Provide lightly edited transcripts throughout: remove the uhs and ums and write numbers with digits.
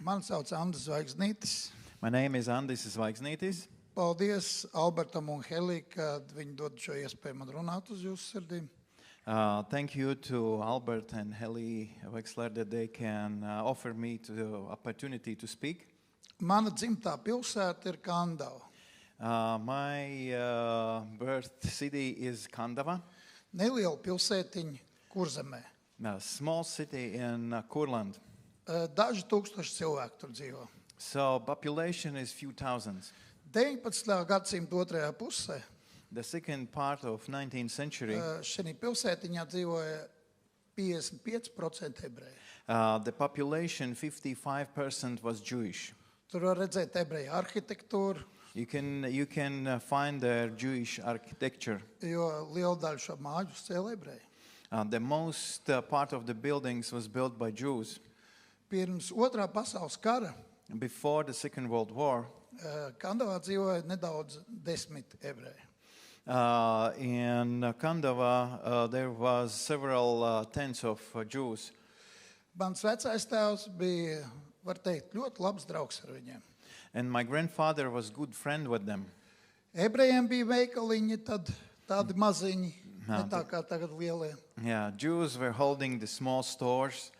Mani sauc Andris Zvaigznītis. My name is Andris Zvaigznītis. Paldies Albertam un Helī, kad viņi dod šo iespēju man runāt uz jūsu sirdīm. Thank you to Albert and Heli Wexler that they can offer me the opportunity to speak. Mana dzimtā pilsēta ir Kandava. My birth city is Kandava, Neliela pilsētiņa Kurzemē. a small city in Kurland. Daži tūkstoši cilvēku tur dzīvo. So population is few thousands. 19. gadsimta otrajā pusē The second part of 19th century, šī pilsētiņā dzīvoja 55% ebreju. the population 55% was Jewish. Tur var redzēt ebreju arhitektūru, You can find their Jewish architecture. jo liela daļa šo māju cēla ebreji. The most part of the buildings was built by Jews. Pirms otrā pasaules kara Before the Second World War, Kandavā dzīvoja nedaudz 10 ebreji. in Kandava, there was several tens of Jews. Mans vecais tēvs bija, var teikt, ļoti labs draugs ar viņiem. And my grandfather was good friend with them. Ebrejiem bija veikaliņi, tad tādi maziņi, ne tā kā tagad lielie. Yeah, Jews were holding the small stores,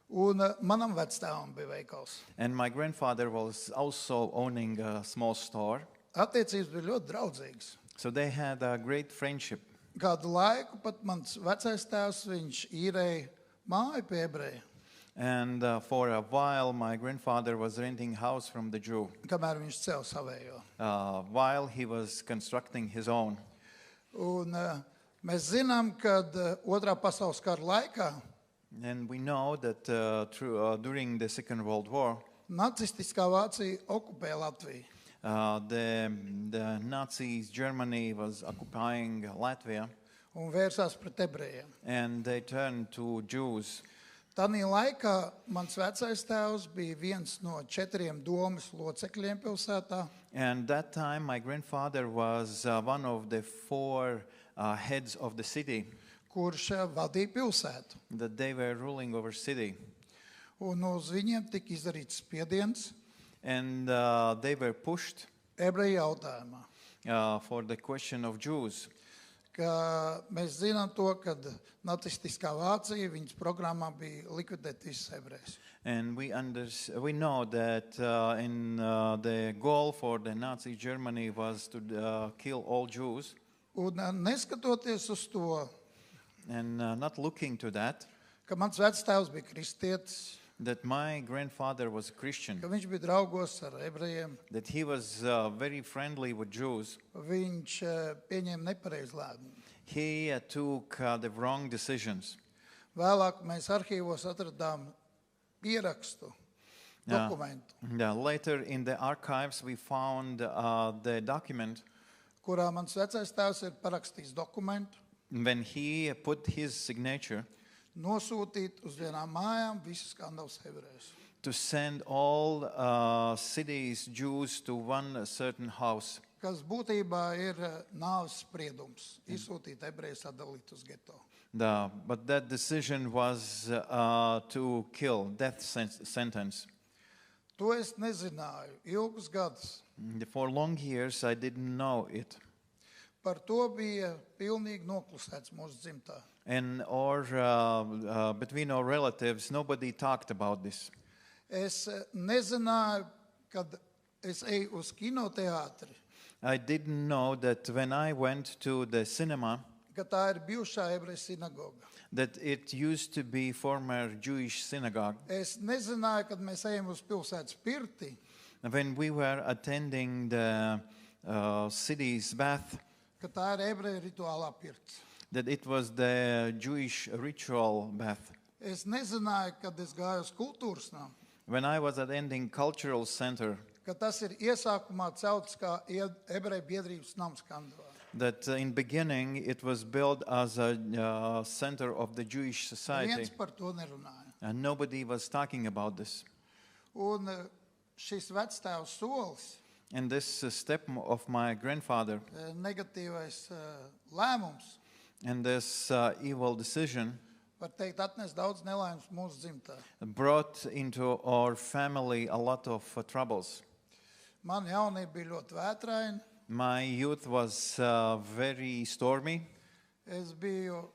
Un manam vectēvam bija veikals. and my grandfather was also owning a small store. Attiecības bija ļoti draudzīgas. So they had a great friendship. Kādu laiku pat mans vecais tēvs, viņš īrēja māju pie ebreja, And for a while, my grandfather was renting house from the Jew kamēr viņš cēla savējo. while he was constructing his own. Un mēs zinām, ka otrā pasaules kara laikā And we know that during the Second World War, nacistiskā Vācija okupēja Latviju. the Nazis, Germany was occupying Latvia, Un vērsās pret ebrejiem. and they turned to Jews. Tanī laikā mans vecais tēvs bija viens no 4 domas locekļiem pilsētā, And that time, my grandfather was one of the 4 heads of the city, kurš vadīja pilsētu. that they were ruling over city. Un uz viņiem tika izdarīts spiediens And they were pushed ebreju jautājumā. for the question of Jews. Ka mēs zinām to, ka nacistiskā Vācija viņas programmā bija likvidēt visus ebrejus. And we know that in the goal for the Nazi Germany was to kill all Jews. Un neskatoties uz to, And not looking to that, ka mans vectēvs bija kristietis, that my grandfather was a Christian, ka viņš bija draugos ar ebrejiem, that he was very friendly with Jews, viņš pieņēma nepareizu lēmumu. he took the wrong decisions. Vēlāk mēs arhīvos atradām pierakstu, Jā. dokumentu, Yeah, later in the archives, we found the document kurā mans vecais tēvs ir parakstījis dokumentu, when he put his signature nosūtīt uz vienām mājām visus Kandavas ebrejus. to send all cities Jews to one certain house. Kas būtībā ir nāves spriedums, izsūtīt ebrejus sadalīt uz geto. But that decision was to kill, death sentence. To es nezināju ilgus gadus. For long years, I didn't know it. Par to bija pilnīgi noklusēts mūsu dzimtā. And between our relatives, nobody talked about this. Es nezināju, kad es eju uz kinoteātri, I didn't know that when I went to the cinema, ka tā ir bijušā ebreju sinagoga. that it used to be former Jewish synagogue. Es nezināju, kad mēs ejam uz pilsētas pirti, When we were attending the city's bath, ka tā ir ebreju rituālā pirts. that it was the Jewish ritual bath. Es nezināju, kad es gāju uz kultūras namu, When I was attending cultural center, ka tas ir iesākumā celts kā ebreju biedrības nams Kandavā. that in beginning it was built as a center of the Jewish society, Viens par to nerunāja. and nobody was talking about this. Un šis vectēvs solis, And this step of my grandfather negatīvais lēmums, and this evil decision var teikt, atnes daudz nelaimes mūsu dzimtā. brought into our family a lot of troubles. Mana jaunība bija ļoti vētraina. My youth was very stormy. Es biju,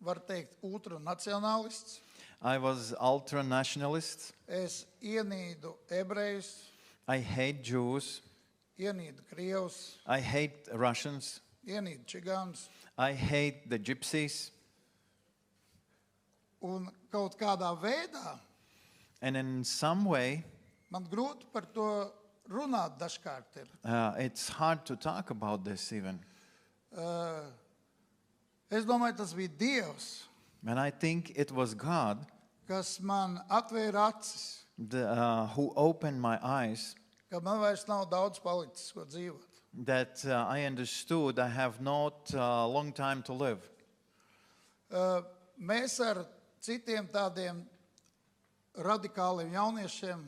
var teikt, ultranacionālists. I was ultra-nationalist. Es ienīdu ebrejus, I hate Jews. ienīdu krievus, I hate Russians. ienīdu čigānus. I hate the gypsies. Un kaut kādā veidā And in some way, man grūti par to runāt dažkārt ir. it's hard to talk about this even. Es domāju, tas bija Dievs, And I think it was God kas man atvēra acis, who opened my eyes ka man vairs nav daudz palicis, ko dzīvot. that I understood I have not a long time to live. Mēs ar citiem tādiem radikāliem jauniešiem,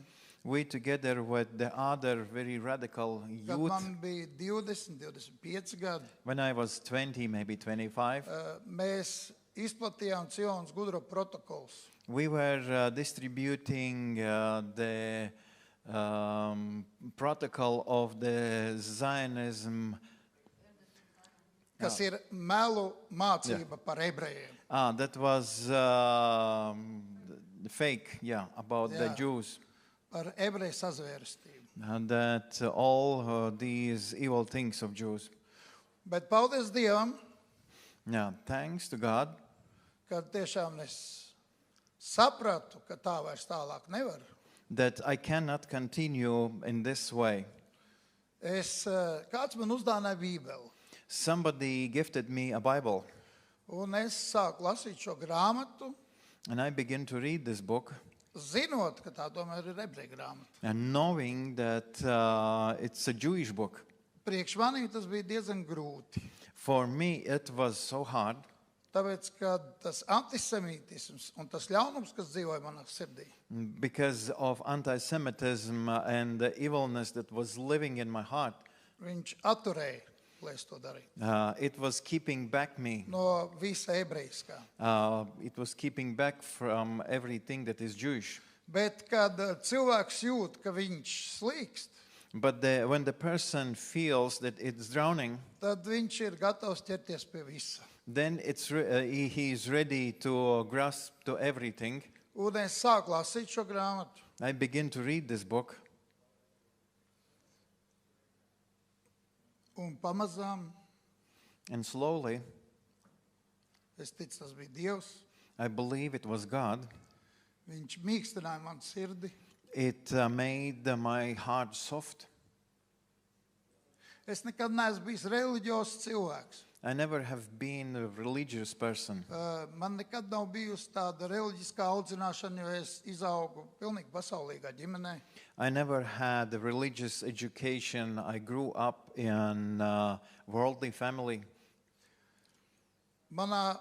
We together with the other very radical kad youth, man bija 20, 25 gadi, when I was 20, maybe 25, mēs izplatījām Cionas gudro protokols. we were distributing the protocol of the Zionism. Kas ir melu mācība par ebrejiem. That was fake, about the Yeah. Jews. Par ebreju sazvērestību. And that all these evil things of Jews. Bet paldies Dievam, Thanks to God kad tiešām es sapratu, ka tā vairs tālāk nevar. that I cannot continue in this way. Kāds man uzdāvināja Bībeli, Somebody gifted me a Bible, un es sāku lasīt šo grāmatu, and I began to read this book, zinot, ka tā tomēr ir ebreju grāmata. and knowing that it's a Jewish book. Priekš manī tas bija diezgan grūti, For me, it was so hard tāpēc, ka tas antisemītisms un tas ļaunums, kas dzīvoja manā sirdī, because of anti-Semitism and the evilness that was living in my heart. viņš atturēja, lai es to darītu. It was keeping back me. No visa ebrejiskā. It was keeping back from everything that is Jewish. Bet, kad cilvēks jūt, ka viņš slīkst, But when the person feels that it's drowning, tad viņš ir gatavs ķerties pie visa. then he is ready to grasp to everything. Un es sāku lasīt šo grāmatu. I begin to read this book, Un pamazām and slowly, es ticu, tas bija Dievs. I believe it was God. Viņš mīkstināja manu sirdi. It made my heart soft. Es nekad neesmu bijis reliģiozs cilvēks. I never have been a religious person. Man nekad nav bijusi tāda reliģiskā audzināšana, jo es izaugu pilnīgi pasaulīgā ģimenē. I never had a religious education. I grew up in a worldly family. Manā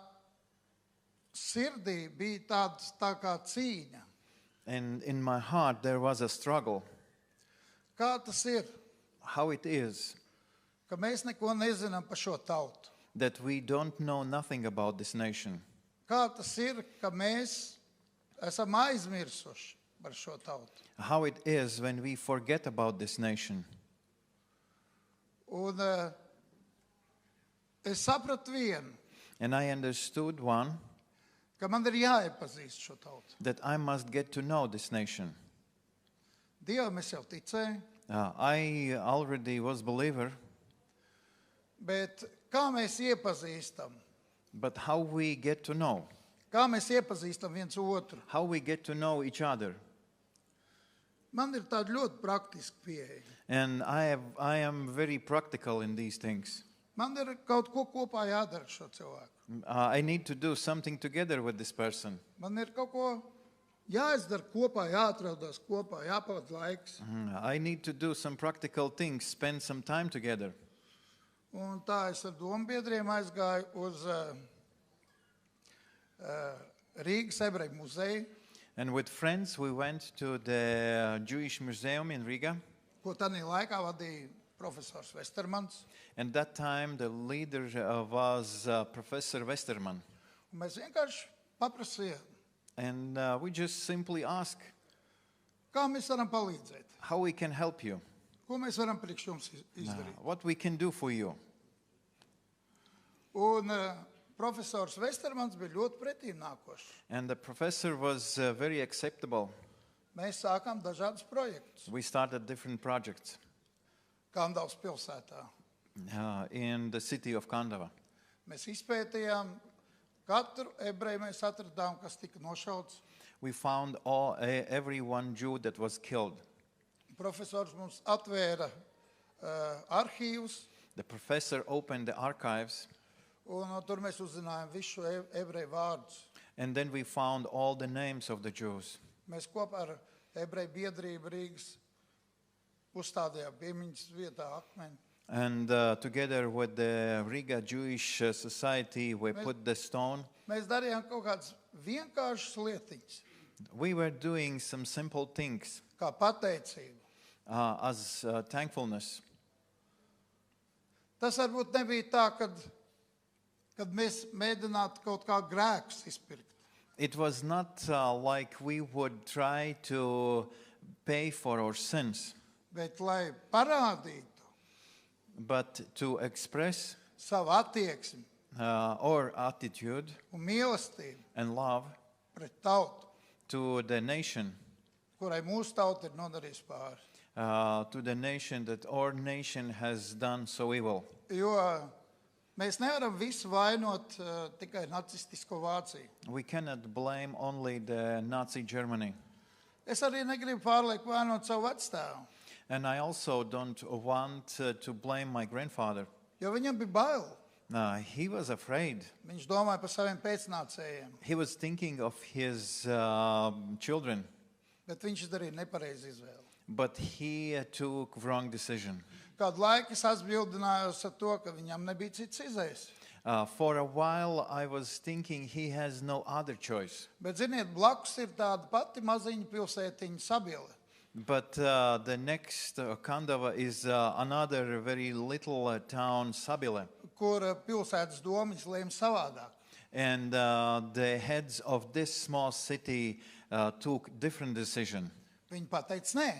sirdī bija tā kā cīņa. And in my heart, there was a struggle. Kā tas ir, How it is ka mēs neko nezinām par šo tautu? that we don't know nothing about this nation. Kā tas ir, ka mēs esam aizmirsuši par šo tautu? How it is when we forget about this nation. Un es sapratu vienu, And I understood one, ka man ir jāiepazīst šo tautu. that I must get to know this nation. Dievam es jau ticēju, I already was believer, bet kā mēs iepazīstam? but how we get to know? Kā mēs iepazīstam viens otru? How we get to know each other? Man ir tāda ļoti praktiska pieeja. And I am very practical in these things. Man ir kaut ko kopā jādara ar šo cilvēku. I need to do something together with this person. Man ir kaut ko jāizdara kopā, jāatrodas kopā, jāpavada laiks. I need to do some practical things, spend some time together. Un tā es ar dombiedriem aizgāju uz Rīgas ebreju muzeju, And with friends, we went to the Jewish Museum in Riga. ko tajā laikā vadīja profesors Westermans. And that time, the leader was Professor Westerman. Un mēs vienkārši paprasījām, And we just simply ask kā mēs varam palīdzēt, how we can help you, ko mēs varam priekš jums izdarīt. what we can do for you. Un profesors Vestermans bija ļoti pretīm nākošs. And the professor was very acceptable. Mēs sākām dažādus projektus We started different projects Kandavas pilsētā. in the city of Kandava. Mēs izpētījām katru ebreju, mēs atradām, kas tika nošauts. We found every one Jew that was killed. Profesors mums atvēra arhīvus, The professor opened the archives, un tur mēs uzzinājām visu ebreju vārdus. and then we found all the names of the Jews. Mēs kopā ar ebreju biedrību Rīgas uzstādījām piemiņas vietā akmeni. And together with the Riga Jewish Society, we put the stone. Mēs darījām kaut kādas vienkāršas lietiņas, We were doing some simple things kā pateicību. as thankfulness. Tas varbūt nebija tā, kad mēs mēģinātu kaut kā grēkus izpirkt. It was not like we would try to pay for our sins, Bet, lai parādītu but to express savu attieksmi our attitude un mīlestību and love pret tautu, to the nation, kurai mūsu tauta ir nodarījusi pāri. to the nation that our nation has done so evil. Jo mēs nevaram visu vainot tikai nacistisko Vāciju. We cannot blame only the Nazi Germany. Es arī negribu pārlieku vainot savu vecstāvu, And I also don't want to blame my grandfather. jo viņam bija bail. He was afraid. Viņš domāja par saviem pēcnācējiem, He was thinking of his children, bet viņš izdarīja nepareizu izvēli. but he took wrong decision. Kādu laiku es atbildinājos ar to, ka viņam nebija cits izējas. For a while, I was thinking he has no other choice. Bet, ziniet, blakus ir tāda pati maziņa pilsētiņa Sabile, But the next Kandava is another very little town, Sabile. kur pilsētas domas lēma savādāk. And the heads of this small city took different decision. Viņi pateica, nē,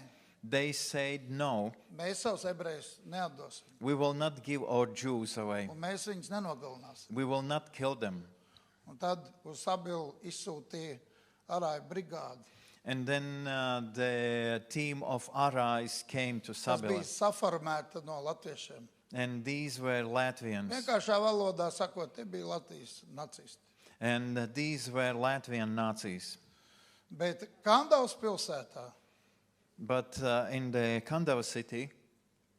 They said, no, mēs savus ebrejus neatdosim, we will not give our Jews away. un mēs viņus nenogalināsim. We will not kill them. Un tad uz Sabilu izsūtīja arāju brigādi. And then the team of Arais came to Tas bija Sabila. saformēta no latviešiem. And these were Latvians. Vienkāršā valodā sakot, te bija Latvijas nacisti. And these were Latvian Nazis. Bet Kandavas pilsētā But in the Kandava city,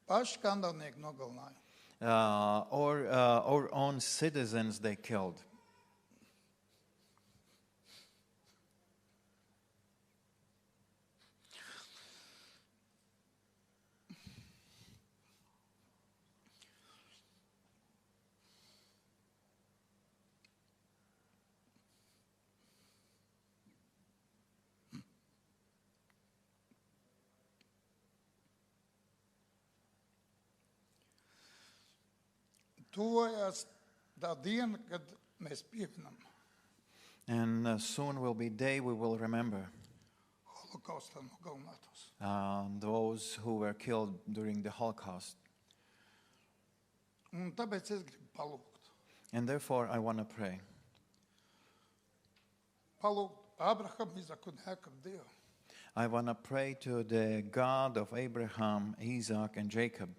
paši kandavnieki nogalināja. our own citizens they killed. Tuvojās tā diena, kad mēs pieminam And soon will be day we will remember holokaustā nogalinātos. those who were killed during the Holocaust. Un tāpēc es gribu palūgt. And therefore I want to pray. Palūgt Abrahamu, Izaku un Jāekabu Dievu. I want to pray to the God of Abraham, Isaac, and Jacob.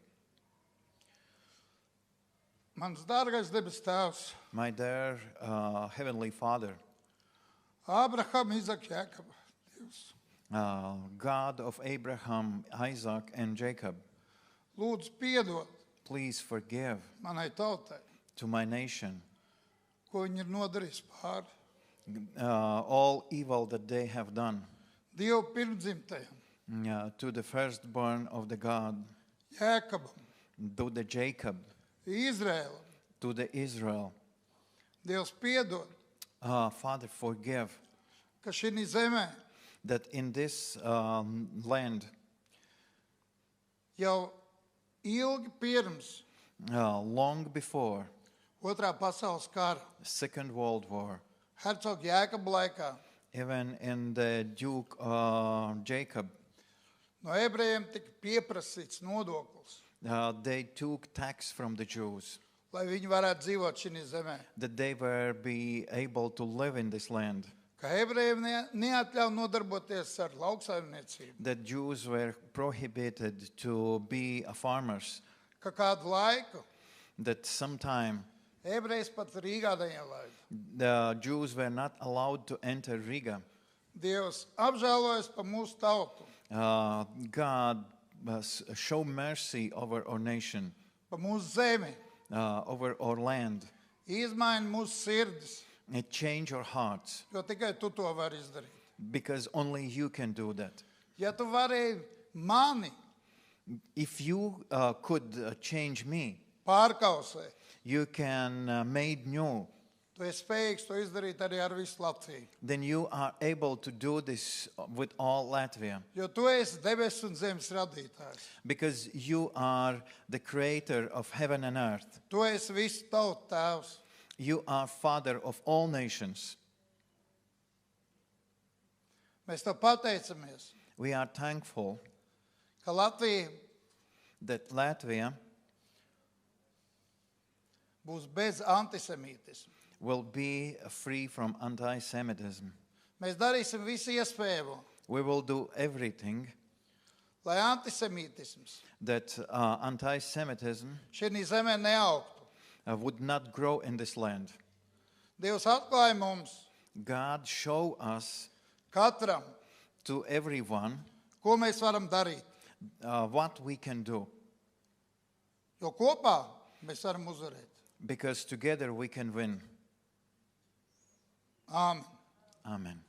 Mans dārgais debes tēvs, My dear Heavenly Father, Abrahamu, Izaku, Jāekabu Dievs. God of Abraham, Isaac, and Jacob, Lūdzu, piedod please forgive manai tautai, to my nation ko viņi ir nodarījuši pāri. all evil that they have done, Dievu pirmdzimtajam, to the firstborn of the God, Jāekabam, to the Jacob, Izrēlam. to the Israel. Dievs piedod, Father, forgive ka šī zemē that in this land, jau ilgi pirms long before, Otrā pasaules kara, Second World War, hercoga Jēkaba laikā, even in the Duke Jacob, no ebrejiem tika pieprasīts nodoklis, they took tax from the Jews, lai viņi varētu dzīvot šī zemē. that they were be able to live in this land. Ka ebrejiem neatļauj nodarboties ar lauksaimniecību, That Jews were prohibited to be farmers. ka kādu laiku That sometime ebrejs pat Rīgā neielaida. the Jews were not allowed to enter Riga. Dievs apžēlojas par mūsu tautu, God show mercy over our nation, par mūsu zemi, over our land. izmaina mūsu sirdis, It change our hearts jo tikai tu to vari izdarīt. because only you can do that. Ja tu varēji mani If you could change me, pārkausēt, you can made new. tu esi spējīgs to izdarīt arī ar visu Latviju. Then you are able to do this with all Latvia. Jo tu esi debesu un zemes radītājs. Because you are the creator of heaven and earth. Tu esi visu tautu tēvs. You are father of all nations. Mēs tev pateicamies, We are thankful ka Latvija that Latvia būs bez antisemītisma. will be free from anti-Semitism. Mēs darīsim visu iespējamo, We will do everything lai antisemītisms that anti-Semitism šī zemē neaugtu. would not grow in this land. Dievs atklāja mums God show us katram, to everyone ko mēs varam darīt. what we can do. Jo kopā mēs varam uzvarēt. Because together we can win. Āmen. Amen.